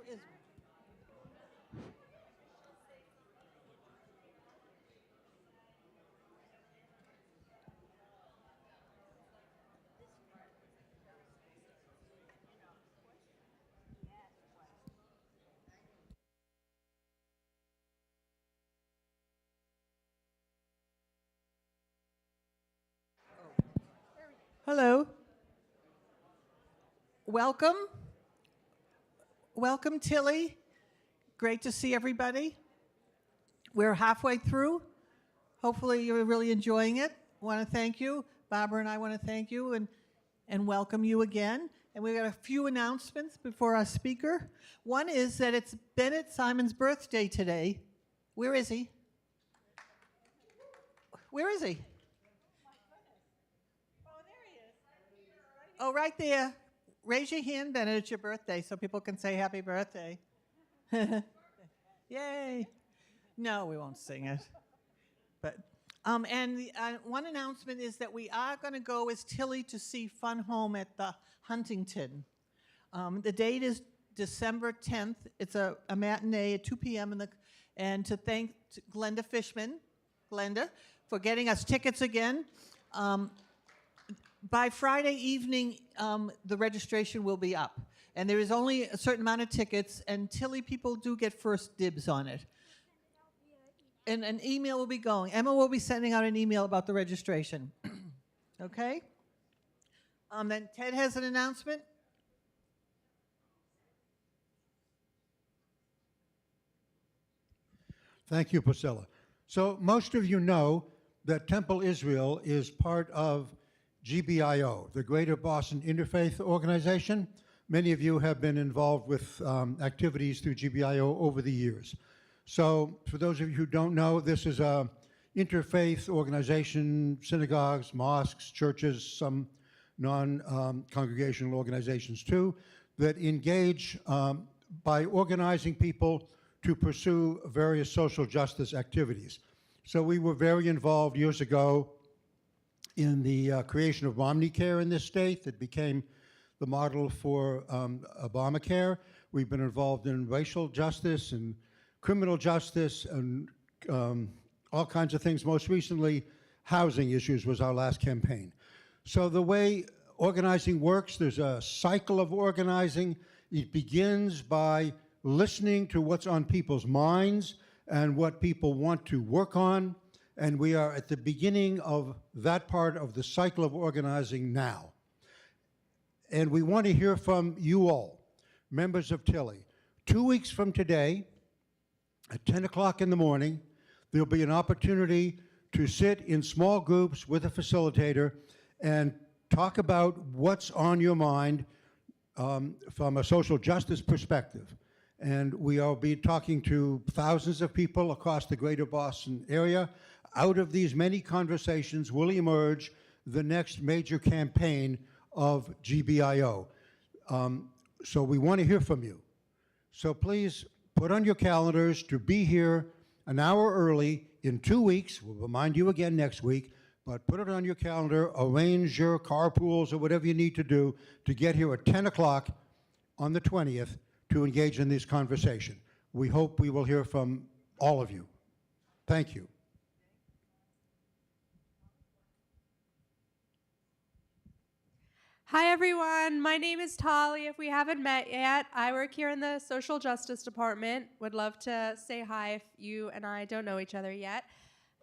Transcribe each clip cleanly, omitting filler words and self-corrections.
There is. Hello. Welcome. Welcome, TILLI. Great to see everybody. We're halfway through. Hopefully you're really enjoying it. Want to thank you. Barbara and I want to thank you and welcome you again. And we've got a few announcements before our speaker. One is that it's Bennett Simon's birthday today. Where is he? Where is he? Oh, right there. Raise your hand, Bennett. It's your birthday, so people can say happy birthday. Yay. No, we won't sing it. But one announcement is that we are going to go as TILLI to see Fun Home at the Huntington. The date is December 10th. It's a matinee at 2 p.m. And to thank Glenda Fishman, Glenda, for getting us tickets again. By Friday evening, the registration will be up. And there is only a certain amount of tickets, and TILLI people do get first dibs on it. And an email will be going. Emma will be sending out an email about the registration. Okay? Then Ted has an announcement. Thank you, Priscilla. So most of you know that Temple Israel is part of GBIO, the Greater Boston Interfaith Organization. Many of you have been involved with activities through GBIO over the years. So for those of you who don't know, this is a interfaith organization, synagogues, mosques, churches, some non-congregational organizations too, that engage by organizing people to pursue various social justice activities. So we were very involved years ago in the creation of Omnicare in this state that became the model for Obamacare. We've been involved in racial justice and criminal justice and all kinds of things. Most recently, housing issues was our last campaign. So the way organizing works, there's a cycle of organizing. It begins by listening to what's on people's minds and what people want to work on. And we are at the beginning of that part of the cycle of organizing now. And we want to hear from you all, members of TILLI. 2 weeks from today, at 10 o'clock in the morning, there'll be an opportunity to sit in small groups with a facilitator and talk about what's on your mind from a social justice perspective. And we'll be talking to thousands of people across the greater Boston area. Out of these many conversations will emerge the next major campaign of GBIO. So we want to hear from you. So please put on your calendars to be here an hour early in 2 weeks. We'll remind you again next week, but put it on your calendar, arrange your carpools or whatever you need to do to get here at 10 o'clock on the 20th to engage in this conversation. We hope we will hear from all of you. Thank you. Hi everyone, my name is TILLI. If we haven't met yet, I work here in the Social Justice Department. Would love to say hi if you and I don't know each other yet.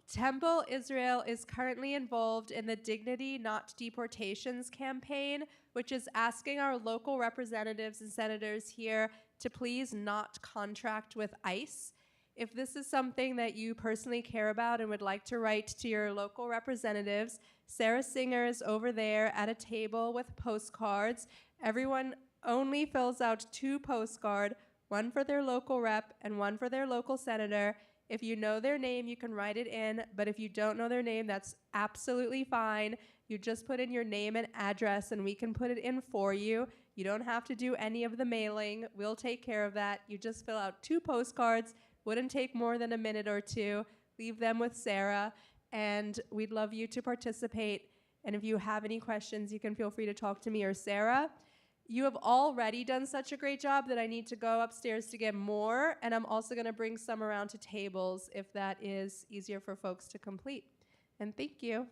Temple Israel is currently involved in the Dignity Not Deportations campaign, which is asking our local representatives and senators here to please not contract with ICE. If this is something that you personally care about and would like to write to your local representatives, Sarah Singer is over there at a table with postcards. Everyone only fills out 2 postcards, one for their local rep and one for their local senator. If you know their name, you can write it in, but if you don't know their name, that's absolutely fine. You just put in your name and address and we can put it in for you. You don't have to do any of the mailing. We'll take care of that. You just fill out 2 postcards. Wouldn't take more than a minute or 2. Leave them with Sarah, and we'd love you to participate. And if you have any questions, you can feel free to talk to me or Sarah. You have already done such a great job that I need to go upstairs to get more, and I'm also going to bring some around to tables if that is easier for folks to complete. And thank you. You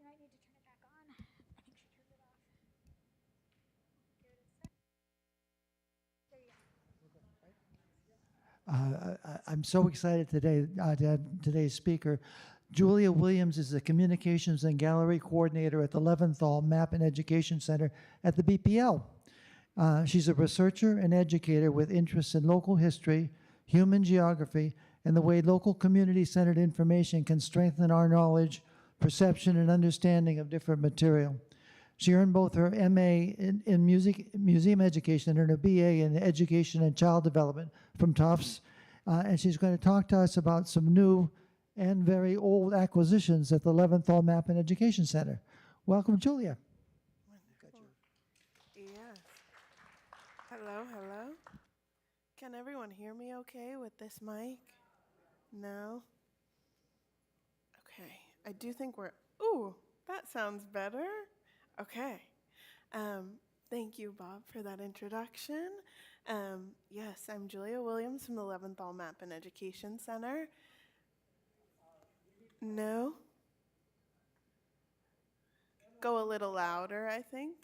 might need to turn it back on. I think she turned it off. Here it is. There you go. I'm so excited today to have today's speaker. Julia Williams is the Communications and Gallery Coordinator at the Leventhal Map and Education Center at the BPL. She's a researcher and educator with interests in local history, human geography, and the way local community-centered information can strengthen our knowledge, perception, and understanding of different material. She earned both her MA in museum education and her BA in education and child development from Tufts. And she's going to talk to us about some new and very old acquisitions at the Leventhal Map and Education Center. Welcome, Julia. Yes. Hello, hello. Can everyone hear me okay with this mic? No? Okay. I do think we're, ooh, that sounds better. Okay. Thank you, Bob, for that introduction. Yes, I'm Julia Williams from the Leventhal Map and Education Center. No? Go a little louder, I think.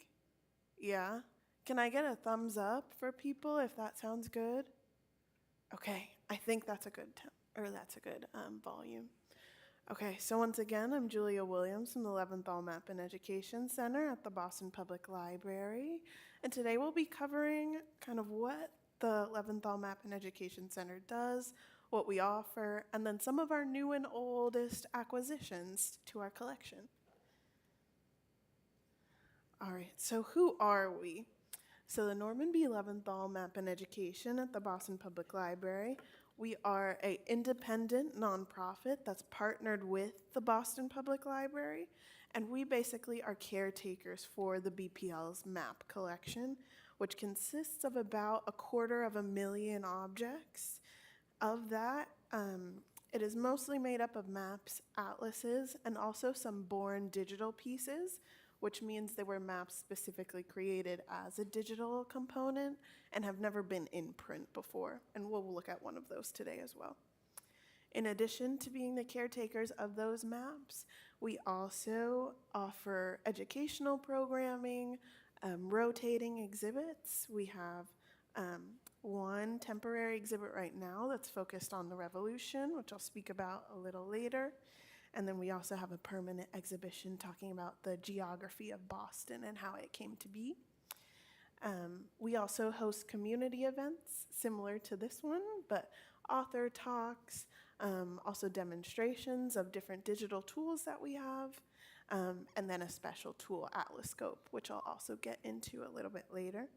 Yeah. Can I get a thumbs up for people if that sounds good? Okay, I think that's a good volume. Okay, so once again, I'm Julia Williams from the Leventhal Map and Education Center at the Boston Public Library, and today we'll be covering kind of what the Leventhal Map and Education Center does, what we offer, and then some of our new and oldest acquisitions to our collection. All right, so who are we? So the Norman B. Leventhal Map and Education at the Boston Public Library. We are an independent nonprofit that's partnered with the Boston Public Library, and we basically are caretakers for the BPL's map collection, which consists of about 250,000 objects. Of that, it is mostly made up of maps, atlases, and also some born digital pieces, which means they were maps specifically created as a digital component and have never been in print before. And we'll look at one of those today as well. In addition to being the caretakers of those maps, we also offer educational programming, rotating exhibits. We have one temporary exhibit right now that's focused on the Revolution, which I'll speak about a little later. And then we also have a permanent exhibition talking about the geography of Boston and how it came to be. We also host community events similar to this one, but author talks, also demonstrations of different digital tools that we have, and then a special tool, Atlascope, which I'll also get into a little bit later.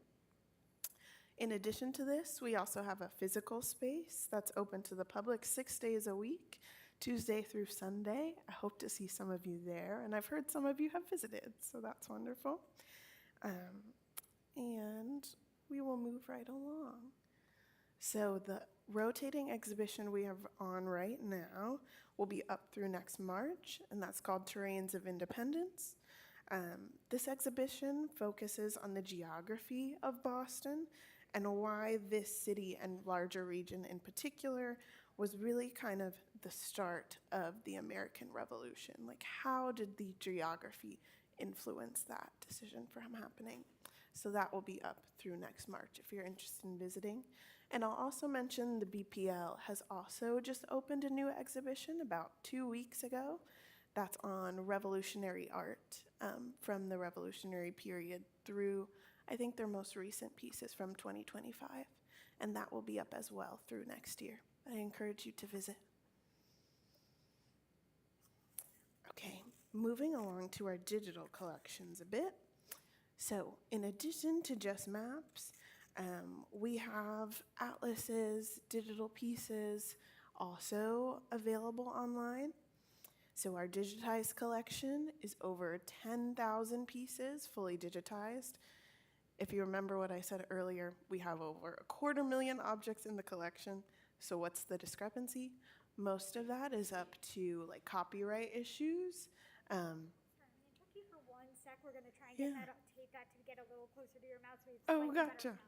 In addition to this, we also have a physical space that's open to the public 6 days a week, Tuesday through Sunday. I hope to see some of you there, and I've heard some of you have visited, so that's wonderful. And we will move right along. So the rotating exhibition we have on right now will be up through next March, and that's called Terrains of Independence. This exhibition focuses on the geography of Boston and why this city and larger region in particular was really kind of the start of the American Revolution. Like, how did the geography influence that decision from happening? So that will be up through next March if you're interested in visiting. And I'll also mention the BPL has also just opened a new exhibition about 2 weeks ago. That's on revolutionary art from the revolutionary period through, I think, their most recent pieces from 2025. And that will be up as well through next year. I encourage you to visit. Okay, moving along to our digital collections a bit. So in addition to just maps, we have atlases, digital pieces also available online. So our digitized collection is over 10,000 pieces fully digitized. If you remember what I said earlier, we have over 250,000 objects in the collection. So what's the discrepancy? Most of that is up to like copyright issues. Sorry, I'm gonna talk to you for 1 sec. We're gonna try and get Yeah. that tape that to get a little closer to your mouth so it's Oh, slightly better gotcha. sound.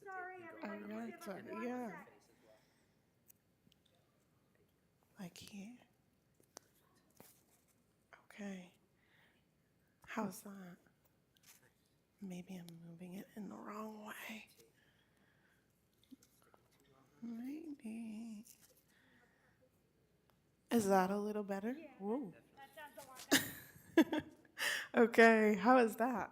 Sorry, I everybody. Just give us gotcha. 1 Yeah. sec. Like here. Okay. How's that? Maybe I'm moving it in the wrong way. Maybe. Is that a little better? Whoa. That sounds a lot better. Okay, how is that?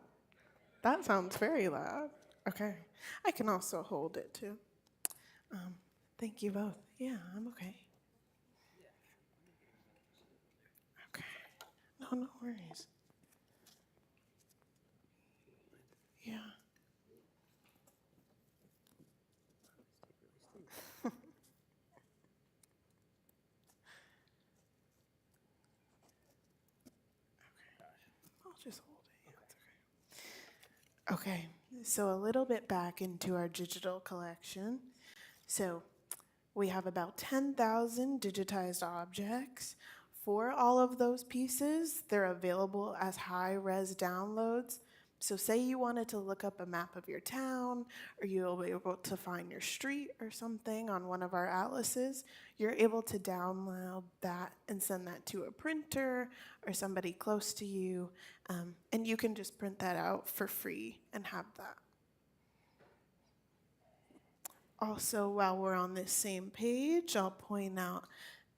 That sounds very loud. Okay. I can also hold it too. Thank you both. Yeah, I'm okay. Okay. No worries. Yeah. I'll just hold it. Yeah, it's okay. Okay, so a little bit back into our digital collection. So we have about 10,000 digitized objects. For all of those pieces, they're available as high-res downloads. So say you wanted to look up a map of your town, or you'll be able to find your street or something on one of our atlases, you're able to download that and send that to a printer or somebody close to you, and you can just print that out for free and have that. Also, while we're on this same page, I'll point out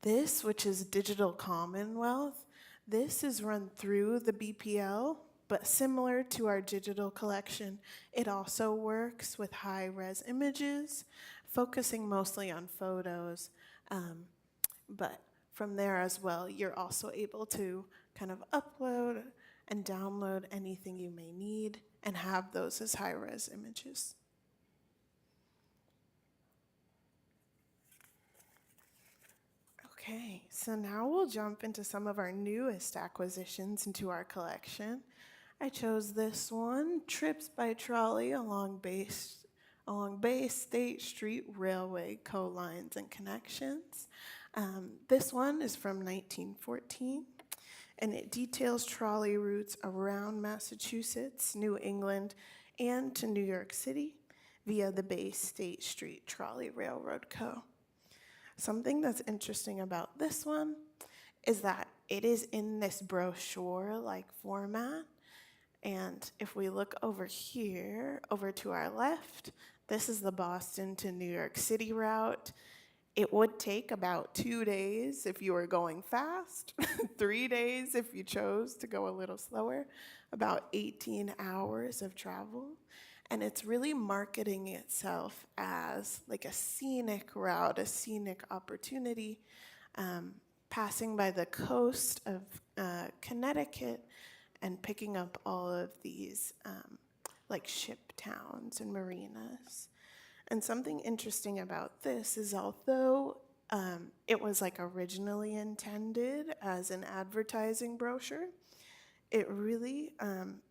this, which is Digital Commonwealth. This is run through the BPL, but similar to our digital collection, it also works with high-res images, focusing mostly on photos. But from there as well, you're also able to kind of upload and download anything you may need and have those as high-res images. Okay, so now we'll jump into some of our newest acquisitions into our collection. I chose this one, Trips by Trolley along Bay State Street Railway Co-lines and Connections. This one is from 1914, and it details trolley routes around Massachusetts, New England, and to New York City via the Bay State Street Trolley Railroad Co. Something that's interesting about this one is that it is in this brochure-like format. And if we look over here, over to our left, this is the Boston to New York City route. It would take about 2 days if you were going fast, 3 days if you chose to go a little slower, about 18 hours of travel. And it's really marketing itself as like a scenic route, a scenic opportunity, passing by the coast of Connecticut and picking up all of these like ship towns and marinas. And something interesting about this is although it was like originally intended as an advertising brochure, it really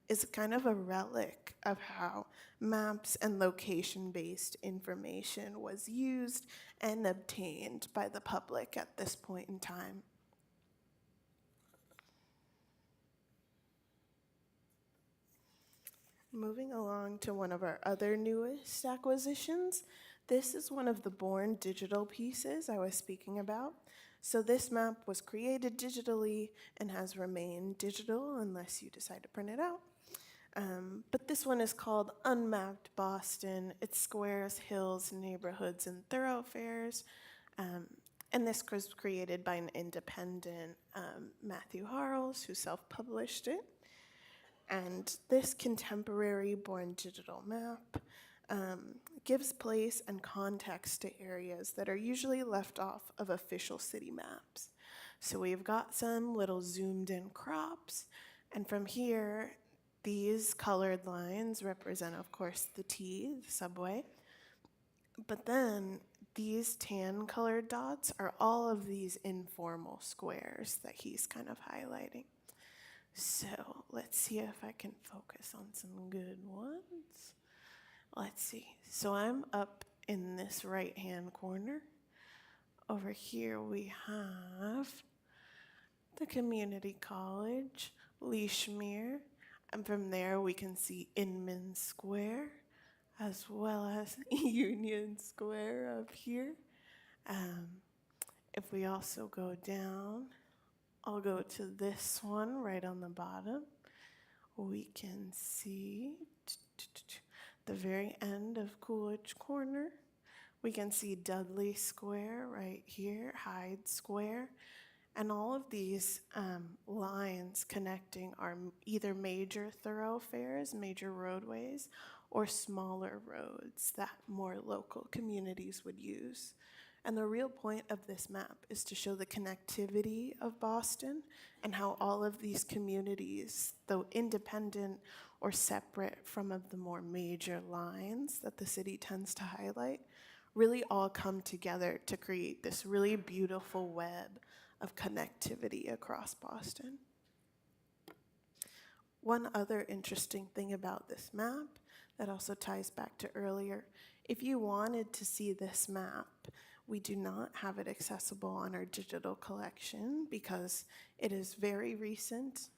is kind of a relic of how maps and location-based information was used and obtained by the public at this point in time. Moving along to one of our other newest acquisitions, this is one of the born digital pieces I was speaking about. So this map was created digitally and has remained digital unless you decide to print it out. But this one is called Unmapped Boston. It squares, hills, neighborhoods, and thoroughfares. And this was created by an independent, Matthew Harles, who self-published it. And this contemporary born digital map gives place and context to areas that are usually left off of official city maps. So we've got some little zoomed in crops, and from here, these colored lines represent, of course, the T, the subway. But then these tan colored dots are all of these informal squares that he's kind of highlighting. So let's see if I can focus on some good ones. Let's see. So I'm up in this right-hand corner. Over here we have the community college, Leishmere, and from there we can see Inman Square as well as Union Square up here. Um, if we also go down, I'll go to this one right on the bottom. We can see the very end of Coolidge Corner. We can see Dudley Square right here, Hyde Square, and all of these lines connecting are either major thoroughfares, major roadways, or smaller roads that more local communities would use. And the real point of this map is to show the connectivity of Boston and how all of these communities, though independent or separate from of the more major lines that the city tends to highlight, really all come together to create this really beautiful web of connectivity across Boston. One other interesting thing about this map that also ties back to earlier, if you wanted to see this map, we do not have it accessible on our digital collection because it is very recent.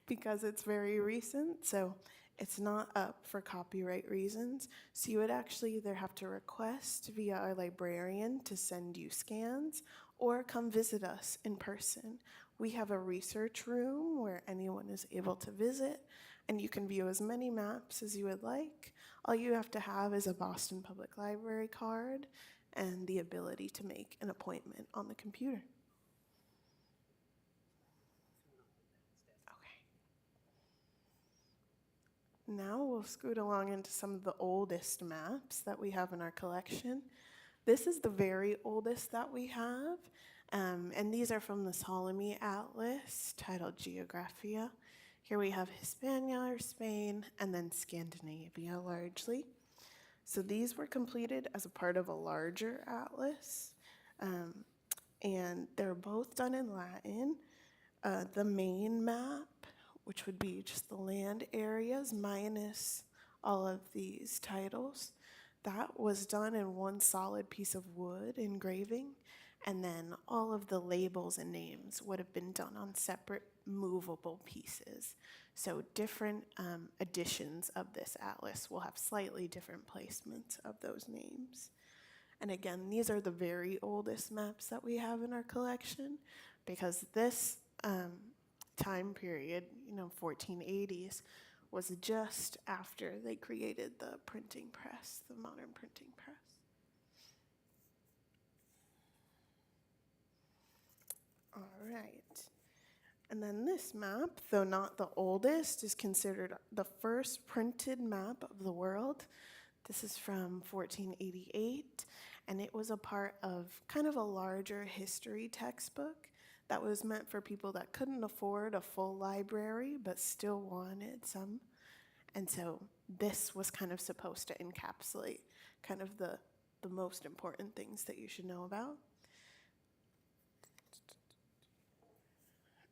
Because it's very recent, so it's not up for copyright reasons. So you would actually either have to request via our librarian to send you scans or come visit us in person. We have a research room where anyone is able to visit, and you can view as many maps as you would like. All you have to have is a Boston Public Library card and the ability to make an appointment on the computer. Now we'll scoot along into some of the oldest maps that we have in our collection. This is the very oldest that we have, and these are from the Ptolemy Atlas titled Geographia. Here we have Hispania or Spain, and then Scandinavia largely. So these were completed as a part of a larger atlas, and they're both done in Latin. The main map, which would be just the land areas minus all of these titles, that was done in one solid piece of wood engraving, and then all of the labels and names would have been done on separate movable pieces. So different editions of this atlas will have slightly different placements of those names. And again, these are the very oldest maps that we have in our collection, because this time period, 1480s, was just after they created the printing press, the modern printing press. All right. And then this map, though not the oldest, is considered the first printed map of the world. This is from 1488, and it was a part of kind of a larger history textbook that was meant for people that couldn't afford a full library but still wanted some. And so this was kind of supposed to encapsulate kind of the most important things that you should know about.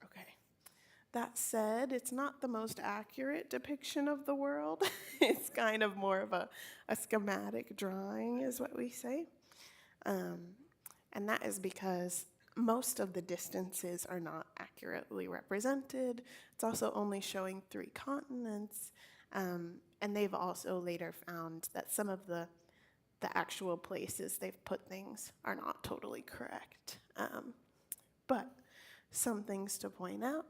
Okay. That said, it's not the most accurate depiction of the world. It's kind of more of a schematic drawing, is what we say. And that is because most of the distances are not accurately represented. It's also only showing 3 continents. And they've also later found that some of the actual places they've put things are not totally correct. But some things to point out.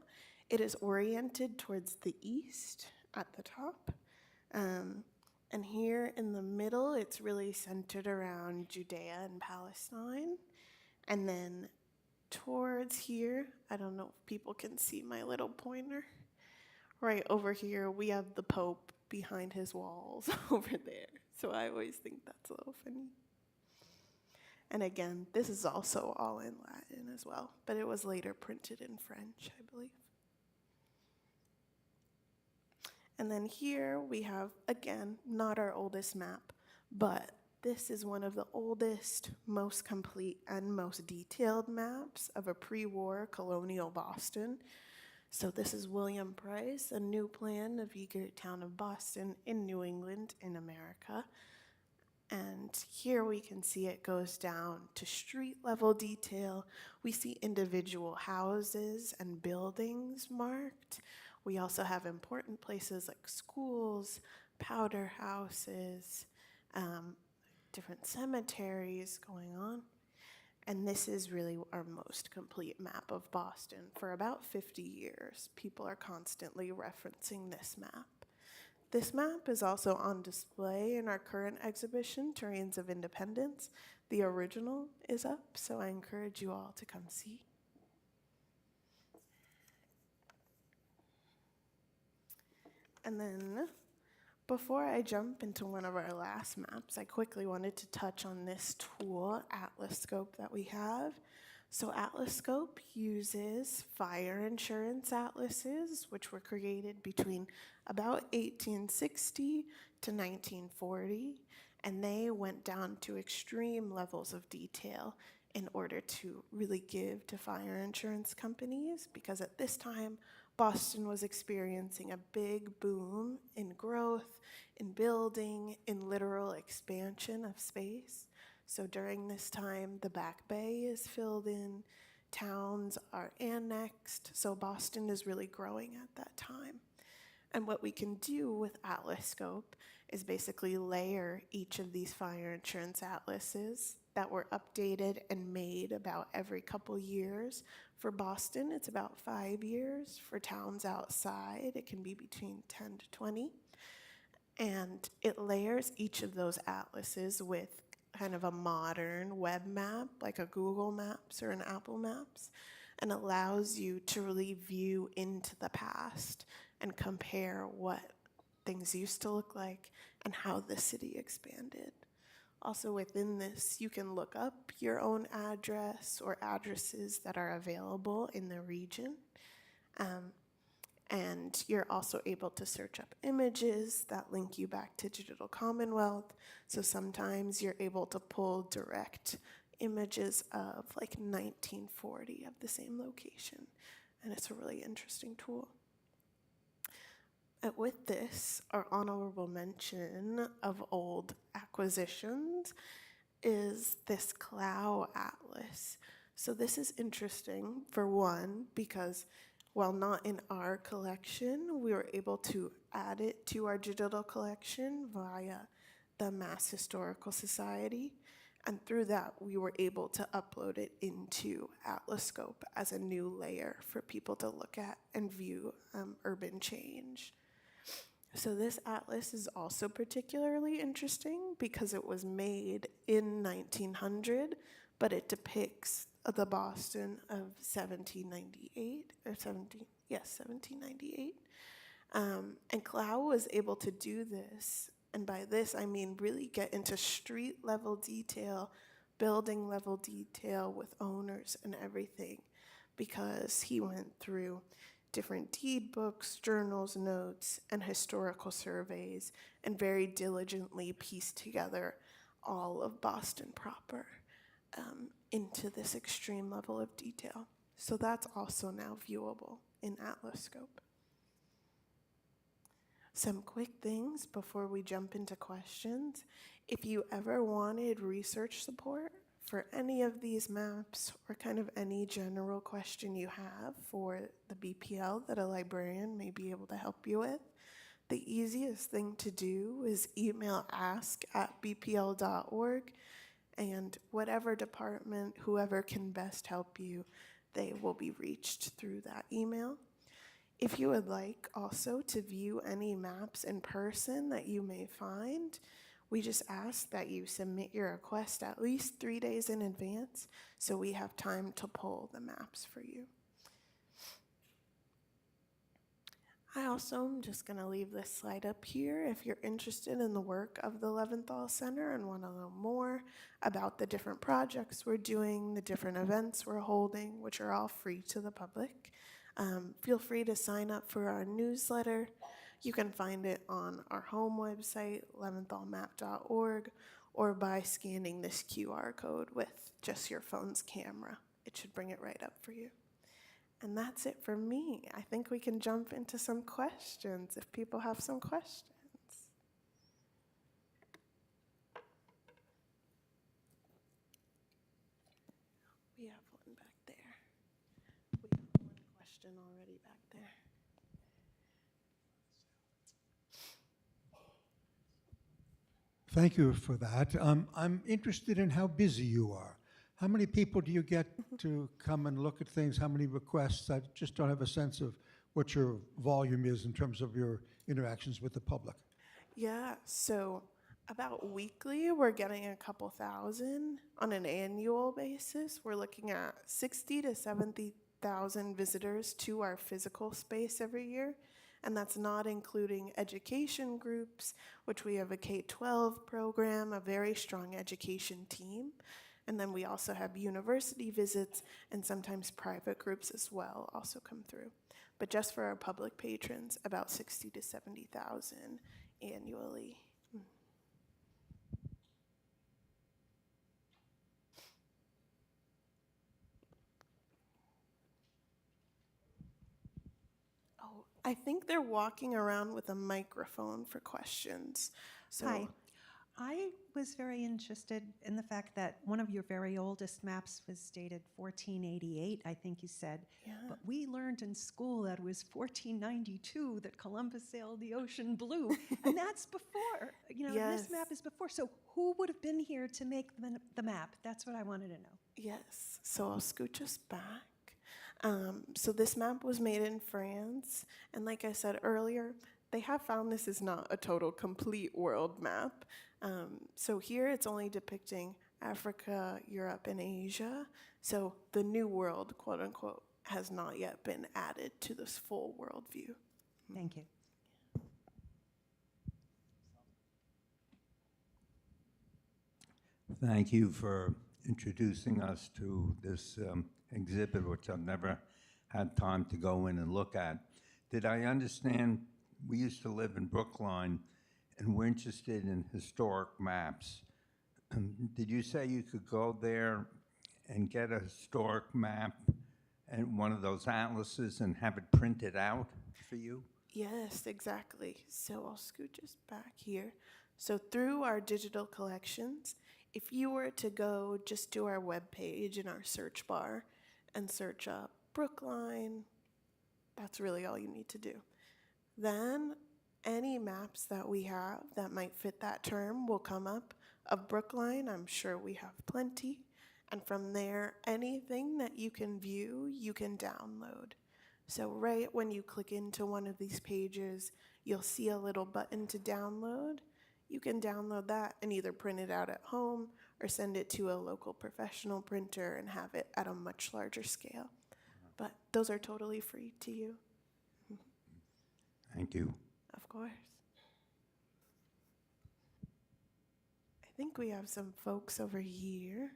It is oriented towards the east at the top. And here in the middle, it's really centered around Judea and Palestine. And then towards here, I don't know if people can see my little pointer. Right over here, we have the Pope behind his walls over there. So I always think that's a little funny. And again, this is also all in Latin as well, but it was later printed in French, I believe. And then here we have, again, not our oldest map, but this is one of the oldest, most complete, and most detailed maps of a pre-war colonial Boston. So this is William Price, A New Plan of Eager Town of Boston in New England in America. And here we can see it goes down to street level detail. We see individual houses and buildings marked. We also have important places like schools, powder houses, different cemeteries going on. And this is really our most complete map of Boston. For about 50 years, people are constantly referencing this map. This map is also on display in our current exhibition, Terrains of Independence. The original is up, so I encourage you all to come see. And then, before I jump into one of our last maps, I quickly wanted to touch on this tool, Atlas Scope, that we have. So Atlas Scope uses fire insurance atlases, which were created between about 1860 to 1940, and they went down to extreme levels of detail in order to really give to fire insurance companies, because at this time, Boston was experiencing a big boom in growth, in building, in literal expansion of space. So during this time, the Back Bay is filled in, towns are annexed, so Boston is really growing at that time. And what we can do with Atlas Scope is basically layer each of these fire insurance atlases that were updated and made about every couple years. For Boston, it's about 5 years. For towns outside, it can be between 10 to 20. And it layers each of those atlases with kind of a modern web map, like a Google Maps or an Apple Maps, and allows you to really view into the past and compare what things used to look like and how the city expanded. Also within this, you can look up your own address or addresses that are available in the region. And you're also able to search up images that link you back to Digital Commonwealth. So sometimes you're able to pull direct images of like 1940 of the same location. And it's a really interesting tool. With this, our honorable mention of old acquisitions is this Clow Atlas. So this is interesting, for one, because while not in our collection, we were able to add it to our digital collection via the Mass Historical Society. And through that, we were able to upload it into Atlas Scope as a new layer for people to look at and view urban change. So this atlas is also particularly interesting because it was made in 1900, but it depicts the Boston of 1798, or 1798. And Clow was able to do this, and by this I mean really get into street level detail, building level detail with owners and everything, because he went through different deed books, journals, notes, and historical surveys, and very diligently pieced together all of Boston proper into this extreme level of detail. So that's also now viewable in Atlas Scope. Some quick things before we jump into questions. If you ever wanted research support for any of these maps or kind of any general question you have for the BPL that a librarian may be able to help you with, the easiest thing to do is email ask@bpl.org, and whatever department, whoever can best help you, they will be reached through that email. If you would like also to view any maps in person that you may find, we just ask that you submit your request at least 3 days in advance so we have time to pull the maps for you. I also am just going to leave this slide up here. If you're interested in the work of the Leventhal Center and want to know more about the different projects we're doing, the different events we're holding, which are all free to the public, feel free to sign up for our newsletter. You can find it on our home website, leventhalmap.org, or by scanning this QR code with just your phone's camera. It should bring it right up for you. And that's it for me. I think we can jump into some questions if people have some questions. Thank you for that. I'm interested in how busy you are. How many people do you get to come and look at things? How many requests? I just don't have a sense of what your volume is in terms of your interactions with the public. Yeah, so about weekly, we're getting a couple thousand. On an annual basis, we're looking at 60 to 70,000 visitors to our physical space every year. And that's not including education groups, which we have a K-12 program, a very strong education team. And then we also have university visits and sometimes private groups as well also come through. But just for our public patrons, about 60 to 70,000 annually. Oh, I think they're walking around with a microphone for questions. So, Hi. I was very interested in the fact that one of your very oldest maps was dated 1488, I think you said. yeah. But we learned in school that it was 1492 that Columbus sailed the ocean blue. And that's before, Yes. this map is before. So who would have been here to make the map? That's what I wanted to know. Yes, so I'll scooch us back. So this map was made in France, and like I said earlier, they have found this is not a total complete world map. So here it's only depicting Africa, Europe, and Asia. So the new world, quote unquote, has not yet been added to this full world view. Thank you. Thank you for introducing us to this exhibit, which I've never had time to go in and look at. Did I understand, we used to live in Brookline, and we're interested in historic maps. Did you say you could go there and get a historic map and one of those atlases and have it printed out for you? Yes, exactly. So I'll scooch us back here. So through our digital collections, if you were to go just to our webpage in our search bar and search up Brookline, that's really all you need to do. Then any maps that we have that might fit that term will come up. Of Brookline, I'm sure we have plenty. And from there, anything that you can view, you can download. So right when you click into one of these pages, you'll see a little button to download. You can download that and either print it out at home or send it to a local professional printer and have it at a much larger scale. But those are totally free to you. Thank you. Of course. I think we have some folks over here.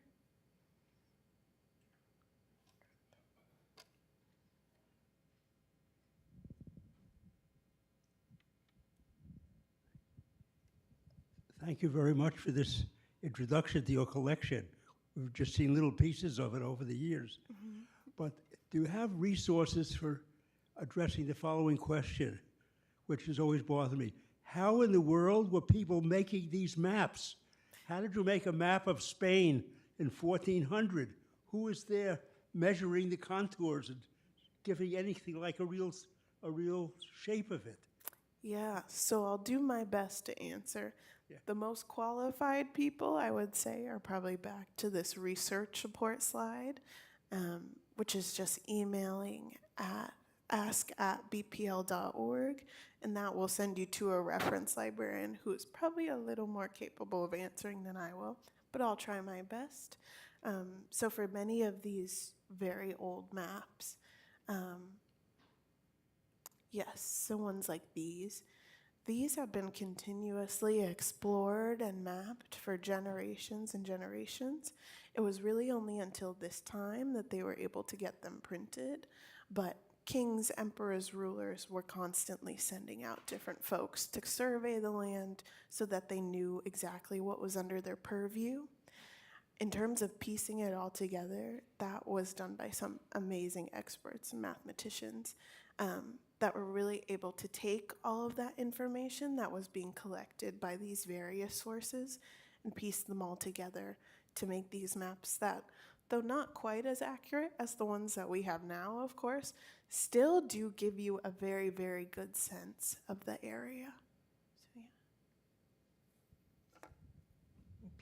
Thank you very much for this introduction to your collection. We've just seen little pieces of it over the years. But do you have resources for addressing the following question, which has always bothered me? How in the world were people making these maps? How did you make a map of Spain in 1400? Who was there measuring the contours and giving anything like a real shape of it? Yeah, so I'll do my best to answer. Yeah. The most qualified people, I would say, are probably back to this research support slide, which is just emailing at ask@bpl.org, and that will send you to a reference librarian who is probably a little more capable of answering than I will, but I'll try my best. So for many of these very old maps, yes, so ones like these have been continuously explored and mapped for generations and generations. It was really only until this time that they were able to get them printed, but kings, emperors, rulers were constantly sending out different folks to survey the land so that they knew exactly what was under their purview. In terms of piecing it all together, that was done by some amazing experts and mathematicians that were really able to take all of that information that was being collected by these various sources and piece them all together to make these maps that, though not quite as accurate as the ones that we have now, of course, still do give you a very, very good sense of the area. So, yeah.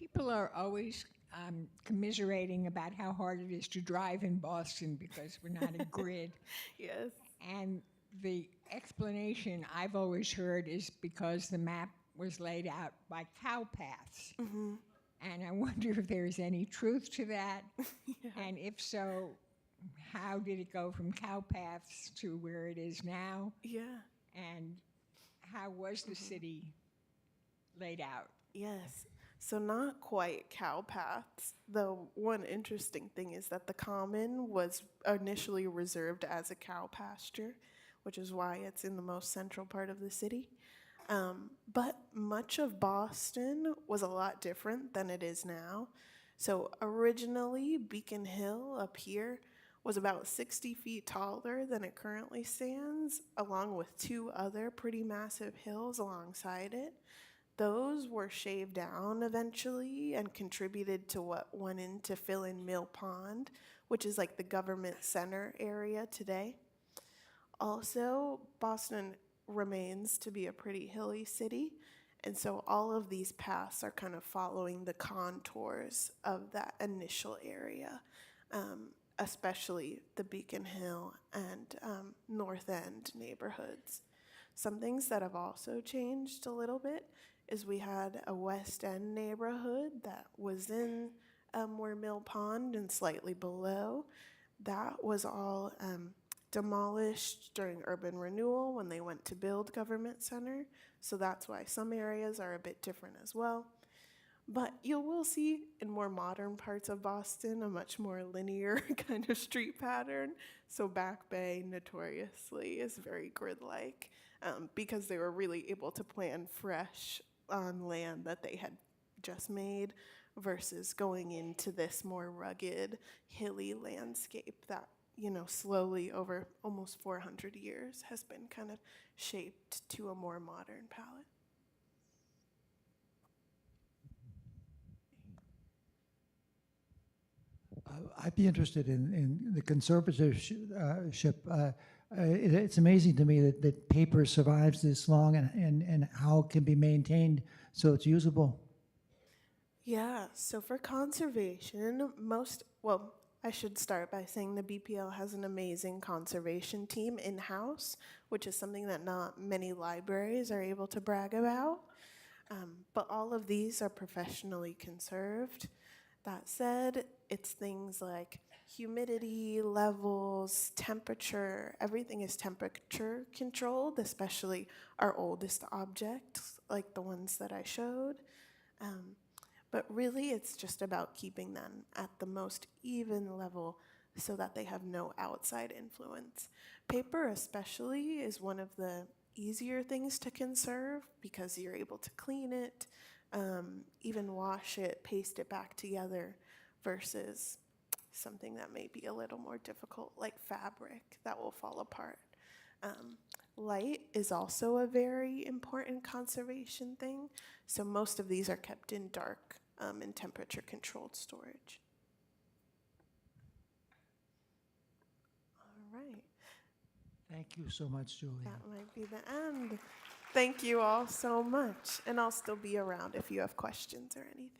People are always commiserating about how hard it is to drive in Boston because we're not a grid. Yes. And the explanation I've always heard is because the map was laid out by cow paths. And I wonder if there's any truth to that. And if so, how did it go from cow paths to where it is now? Yeah. And how was the city laid out? Yes. So not quite cow paths. The one interesting thing is that the common was initially reserved as a cow pasture, which is why it's in the most central part of the city. But much of Boston was a lot different than it is now. So originally, Beacon Hill up here was about 60 feet taller than it currently stands, along with two other pretty massive hills alongside it. Those were shaved down eventually and contributed to what went in to fill in Mill Pond, which is like the government center area today. Also, Boston remains to be a pretty hilly city, and so all of these paths are kind of following the contours of that initial area, especially the Beacon Hill and North End neighborhoods. Some things that have also changed a little bit is we had a West End neighborhood that was in where Mill Pond and slightly below. That was all demolished during urban renewal when they went to build Government Center. So that's why some areas are a bit different as well. But you will see in more modern parts of Boston a much more linear kind of street pattern. So Back Bay notoriously is very grid-like because they were really able to plan fresh on land that they had just made versus going into this more rugged, hilly landscape that, you know, slowly over almost 400 years has been kind of shaped to a more modern palette. I'd be interested in the conservatorship. It's amazing to me that paper survives this long and how it can be maintained so it's usable. Yeah, so for conservation, I should start by saying the BPL has an amazing conservation team in-house, which is something that not many libraries are able to brag about. But all of these are professionally conserved. That said, it's things like humidity levels, temperature, everything is temperature controlled, especially our oldest objects, like the ones that I showed. But really, it's just about keeping them at the most even level so that they have no outside influence. Paper especially is one of the easier things to conserve because you're able to clean it, even wash it, paste it back together, versus something that may be a little more difficult, like fabric that will fall apart. Light is also a very important conservation thing, so most of these are kept in dark and temperature-controlled storage. All right. Thank you so much, Julia. That might be the end. Thank you all so much, and I'll still be around if you have questions or anything.